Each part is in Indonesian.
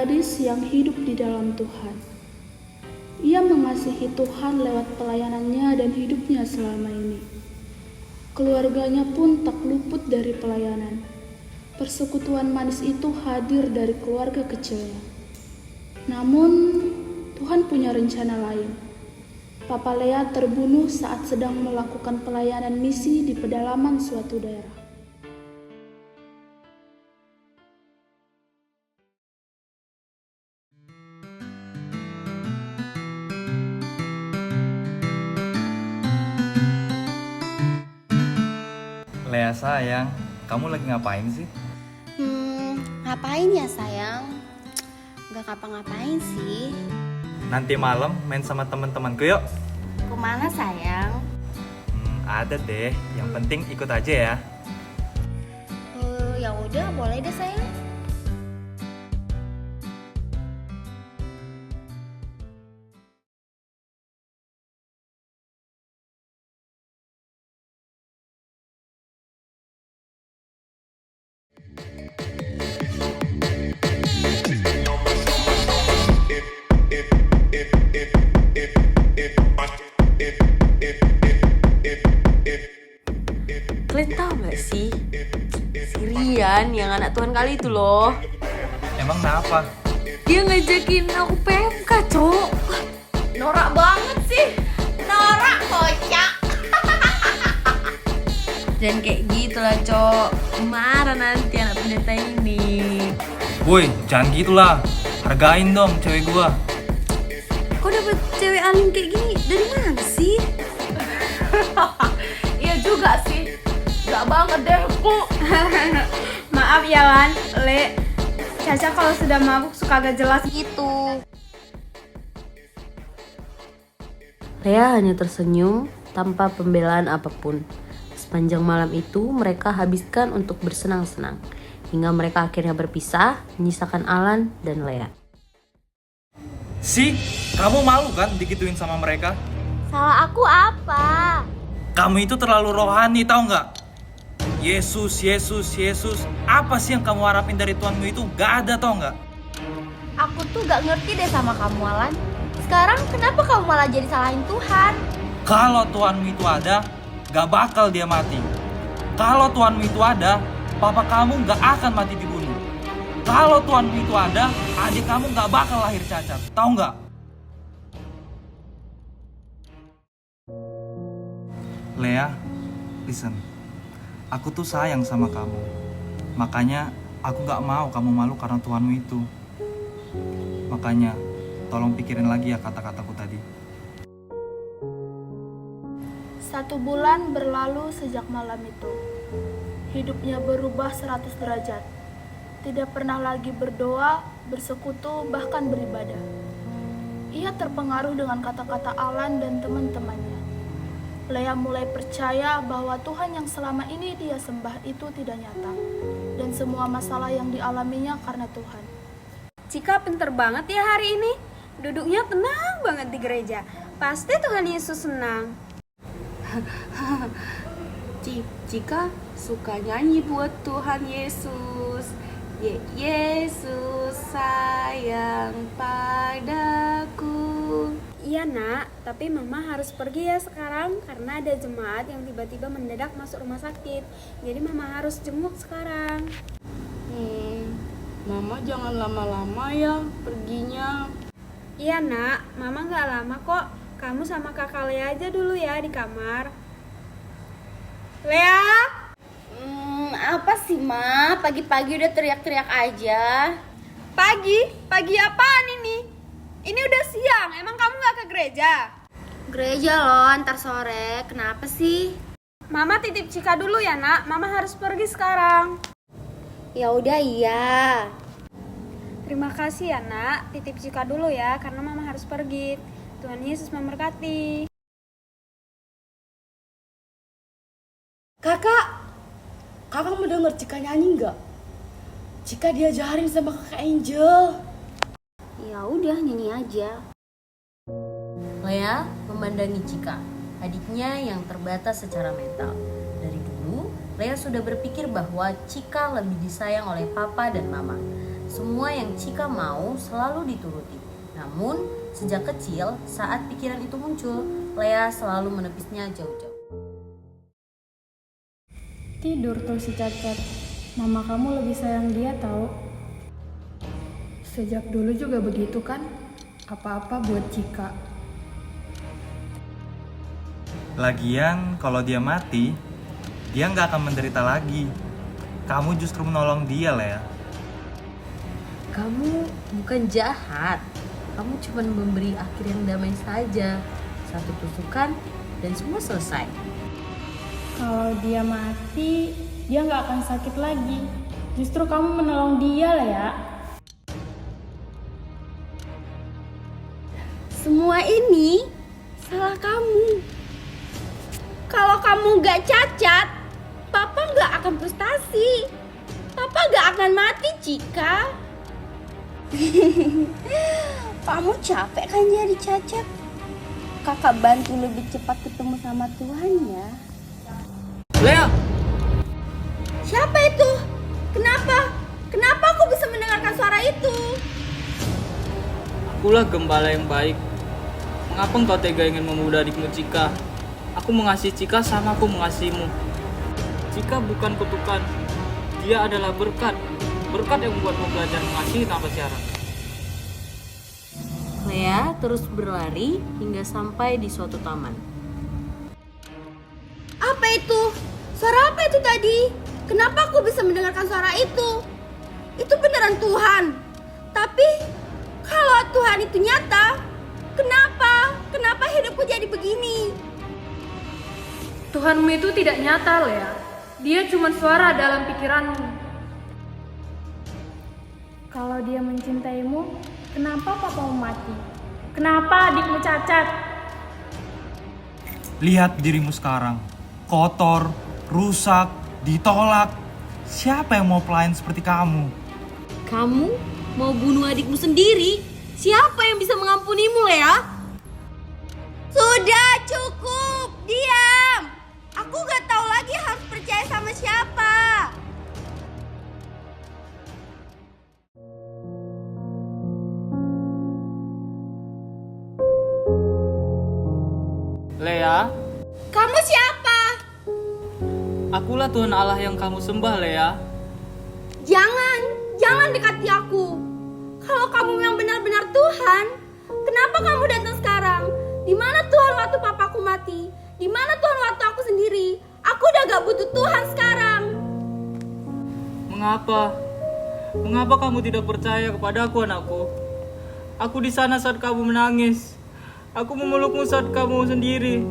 gadis yang hidup di dalam Tuhan. Ia mengasihi Tuhan lewat pelayanannya dan hidupnya selama ini. Keluarganya pun tak luput dari pelayanan. Persekutuan manis itu hadir dari keluarga kecilnya. Namun, Tuhan punya rencana lain. Papa Lea terbunuh saat sedang melakukan pelayanan misi di pedalaman suatu daerah. Lea sayang, kamu lagi ngapain sih? Ngapain ya sayang? Gak ngapa-ngapain sih. Nanti malam main sama teman-temanku yuk. Kemana sayang? Ada deh, yang penting ikut aja ya. Ya udah, boleh deh sayang. Kalian tau gak sih? Si Rian yang anak Tuhan kali itu loh. Emang kenapa? Dia ngajakin aku PMK, Cok. Norak banget sih. Norak kocak. Dan kayak gitulah, Cok. Marah nanti anak pendeta ini. Woi, jangan gitulah. Hargain dong cewek gua. Kok dapet cewek alim kayak gini dari mana sih? Iya juga sih, gak banget deh aku. Maaf ya Wan, Le. Caca kalau sudah mabuk suka gak jelas Gitu. Lea hanya tersenyum tanpa pembelaan apapun. Sepanjang malam itu mereka habiskan untuk bersenang-senang. Hingga mereka akhirnya berpisah, menyisakan Alan dan Lea. Si, kamu malu kan digituin sama mereka? Salah aku apa? Kamu itu terlalu rohani, tau nggak? Yesus, Yesus, Yesus. Apa sih yang kamu harapin dari Tuhanmu itu? Gak ada, tau nggak? Aku tuh gak ngerti deh sama kamu, Alan. Sekarang kenapa kamu malah jadi salahin Tuhan? Kalau Tuhanmu itu ada, gak bakal dia mati. Kalau Tuhanmu itu ada, papa kamu gak akan mati dibunuh. Kalau Tuhanmu itu ada, adik kamu gak bakal lahir cacat. Tahu nggak? Lea, listen. Aku tuh sayang sama kamu. Makanya aku gak mau kamu malu karena Tuhanmu itu. Makanya tolong pikirin lagi ya kata-kataku tadi. 1 bulan berlalu sejak malam itu. Hidupnya berubah 100 derajat. Tidak pernah lagi berdoa, bersekutu, bahkan beribadah. Ia terpengaruh dengan kata-kata Alan dan teman-temannya. Lea mulai percaya bahwa Tuhan yang selama ini dia sembah itu tidak nyata. Dan semua masalah yang dialaminya karena Tuhan. Cika pinter banget ya hari ini. Duduknya tenang banget di gereja. Pasti Tuhan Yesus senang. Cika suka nyanyi buat Tuhan Yesus. Yesus sayang padaku. Iya nak, tapi mama harus pergi ya sekarang karena ada jemaat yang tiba-tiba mendadak masuk rumah sakit. Jadi mama harus jenguk sekarang. Mama jangan lama-lama ya perginya. Iya nak, mama gak lama kok. Kamu sama kakak Lea aja dulu ya di kamar. Lea? Apa sih, Ma? Pagi-pagi udah teriak-teriak aja. Pagi apaan ini? Ini udah siang, emang kamu gak ke gereja? Gereja loh, ntar sore. Kenapa sih? Mama titip Cika dulu ya nak, mama harus pergi sekarang. Ya udah iya. Terima kasih ya nak, titip Cika dulu ya karena mama harus pergi. Tuhan Yesus memberkati. Kakak mau denger Cika nyanyi nggak? Cika diajarin sama kakak Angel. Ya udah nyanyi aja. Lea memandangi Cika, adiknya yang terbatas secara mental. Dari dulu, Lea sudah berpikir bahwa Cika lebih disayang oleh papa dan mama. Semua yang Cika mau selalu dituruti. Namun, sejak kecil saat pikiran itu muncul, Lea selalu menepisnya jauh-jauh. Tidur tuh si Cacat. Mama kamu lebih sayang dia tahu. Sejak dulu juga begitu kan? Apa-apa buat Cika. Lagian kalau dia mati, dia nggak akan menderita lagi. Kamu justru menolong dia, Lea. Kamu bukan jahat. Kamu cuma memberi akhir yang damai saja. Satu tusukan dan semua selesai. Kalau dia mati, dia nggak akan sakit lagi. Justru kamu menolong dia lah ya. Semua ini salah kamu. Kalau kamu gak cacat, Papa gak akan frustasi. Papa gak akan mati, Cika. Kamu capek kan jadi cacat? Kakak bantu lebih cepat ketemu sama Tuhan ya. Lea! Siapa itu? Kenapa? Kenapa aku bisa mendengarkan suara itu? Akulah gembala yang baik. Mengapa engkau tega ingin memudah adikmu Cika? Aku mengasihi Cika sama aku mengasihimu. Cika bukan kutukan. Dia adalah berkat. Berkat yang membuatmu belajar mengasihi tanpa syarat. Lea terus berlari hingga sampai di suatu taman. Apa itu? Suara apa itu tadi? Kenapa aku bisa mendengarkan suara itu? Itu beneran Tuhan. Tapi kalau Tuhan itu nyata, kenapa? Kenapa hidupku jadi begini? Tuhanmu itu tidak nyata, Lea. Dia cuma suara dalam pikiranmu. Kalau dia mencintaimu, kenapa papamu mati? Kenapa adikmu cacat? Lihat dirimu sekarang. Kotor, rusak, ditolak. Siapa yang mau pelayan seperti kamu? Kamu mau bunuh adikmu sendiri? Siapa yang bisa mengampunimu, Lea? Sudah cukup, diam. Aku gak tahu lagi harus percaya sama siapa. Lea, Kamu siapa? akulah Tuhan Allah yang kamu sembah, Lea. Jangan dekati aku. Kalau kamu yang benar-benar Tuhan, kenapa kamu datang sekarang? Di mana Tuhan waktu papaku mati? Di mana Tuhan waktu aku sendiri? Aku udah gak butuh Tuhan sekarang. Mengapa? Mengapa kamu tidak percaya kepada aku, anakku? Aku di sana saat kamu menangis. Aku memelukmu saat kamu sendiri.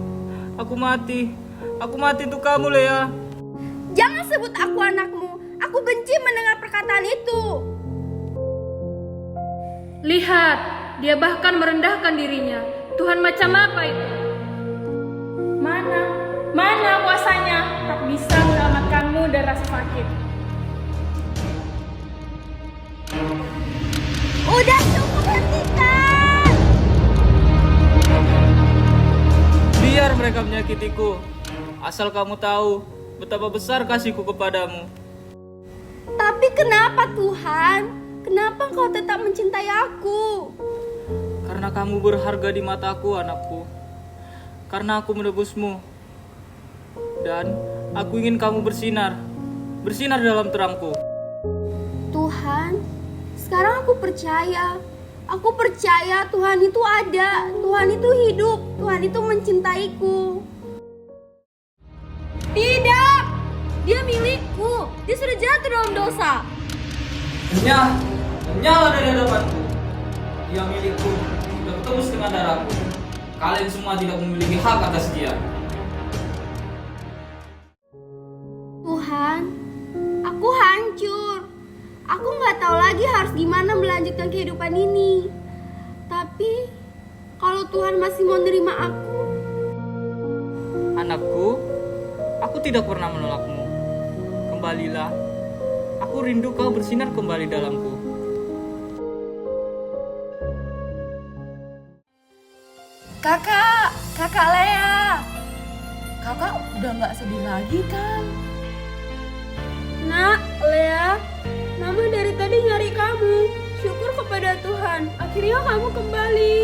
Aku mati untuk kamu, Lea. Jangan sebut aku anakmu. Aku benci mendengar perkataan itu. Lihat, dia bahkan merendahkan dirinya. Tuhan macam apa itu? Mana kuasanya? Tak bisa menyelamatkanmu dari rasa sakit. Udah cukup, hentikan. Biar mereka menyakitiku. Asal kamu tahu betapa besar kasihku kepadamu. Tapi kenapa Tuhan? Kenapa kau tetap mencintai aku? Karena kamu berharga di mataku, anakku. Karena aku menebusmu. Dan aku ingin kamu bersinar. Bersinar dalam terangku. Tuhan, sekarang aku percaya. Aku percaya Tuhan itu ada. Tuhan itu hidup. Tuhan itu mencintaiku. Tidak! Dia milikku. Dia sudah jatuh dalam dosa. Nyala dari hadapanku. Dia milikku. Sudah ketebus dengan darahku. Kalian semua tidak memiliki hak atas dia. Tuhan, aku hancur. Aku nggak tahu lagi harus gimana melanjutkan kehidupan ini. Tapi kalau Tuhan masih mau nerima aku, Anakku, aku tidak pernah menolakmu. Kembalilah. Aku rindu kau bersinar kembali dalamku. Kakak Lea. Kakak udah gak sedih lagi kan? Nak, Lea, Mama dari tadi nyari kamu. Syukur kepada Tuhan, akhirnya kamu kembali.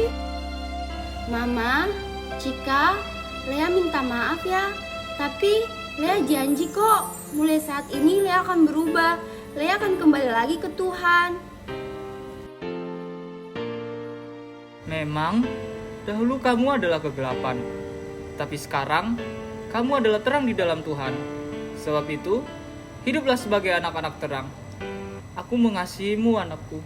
Mama, Cika, Lea minta maaf ya. Tapi Lea janji kok, mulai saat ini Lea akan berubah. Lea akan kembali lagi ke Tuhan. Memang dahulu kamu adalah kegelapan, tapi sekarang kamu adalah terang di dalam Tuhan. Sebab itu, hiduplah sebagai anak-anak terang. Aku mengasihimu, anakku.